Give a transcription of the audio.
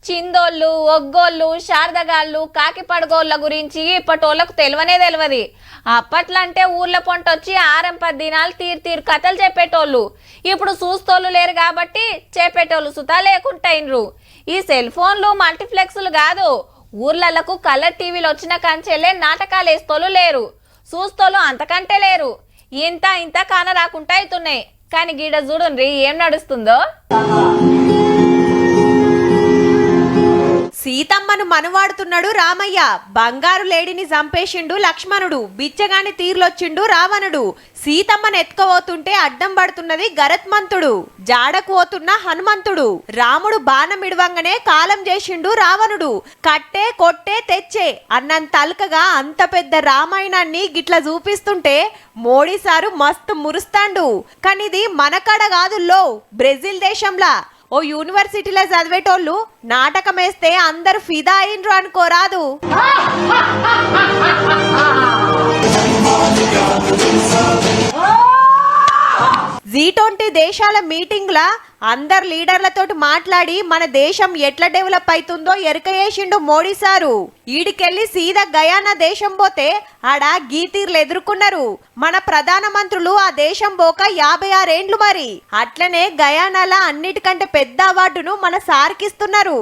చిందోళ్ళు, ఒగ్గోళ్ళు, శారదగాళ్ళు, కాకిపడగోళ్ళ గురించి ఇప్పటోళ్ళకు తెలియదు. అప్పట్లో అంటే ఊర్ల పొంటొచ్చి 6-10 దినాలు తీరు కథలు చెప్పేటోళ్ళు. ఇప్పుడు చూస్తోళ్ళు లేరు కాబట్టి చెప్పేటోళ్ళు సుతా లేకుంటాయిన్రు. ఈ సెల్ ఫోన్లు మల్టీప్లెక్స్లు కాదు, ఊర్లకు కలర్ టీవీలు వచ్చిన కంచెలే నాటకాలు వేస్తోళ్ళు లేరు, చూస్తోళ్ళు అంతకంటే లేరు. ఇంత కాన రాకుండా అవుతున్నాయి. కానీ గీడ చూడండి ఏం నడుస్తుందో. సీతమ్మను మనువాడుతున్నాడు రామయ్య, బంగారు లేడిని చంపేసిండు లక్ష్మణుడు, బిచ్చగాని తీర్లొచ్చిండు రావణుడు. సీతమ్మను ఎత్తుకోబోతుంటే అడ్డం పడుతున్నది గరత్మంతుడు, జాడకు పోతున్న హనుమంతుడు. రాముడు బాణం ఇడవంగానే కాలం చేసిండు రావణుడు. కట్టే కొట్టే తెచ్చే అన్నంత అల్కగా అంత పెద్ద రామాయణాన్ని గిట్లా చూపిస్తుంటే మోడీ సారు మస్తు మురుస్తాండు. కానీ ఇది మనకాడ కాదుల్లో, బ్రెజిల్ దేశంలా ఓ యూనివర్సిటీలో చదివేటోళ్ళు నాటకం వేస్తే అందరు ఫిదా అయినరు అనుకోరాదు. G20 దేశాల మీటింగ్ల అందరు లీడర్లతోటి మాట్లాడి మన దేశం ఎట్లా డెవలప్ అవుతుందో ఎరకయేసిండు మోడీ సారు. ఈడికెళ్ళి సీదా గయానా దేశం పోతే ఆడ గీతీర్లు ఎదుర్కొన్నారు. మన ప్రధానమంత్రులు ఆ దేశం పోక 56 ఏండ్లు మరి. అట్లనే గయానాల అన్నిటికంటే పెద్ద అవార్డును మన సార్కిస్తున్నారు.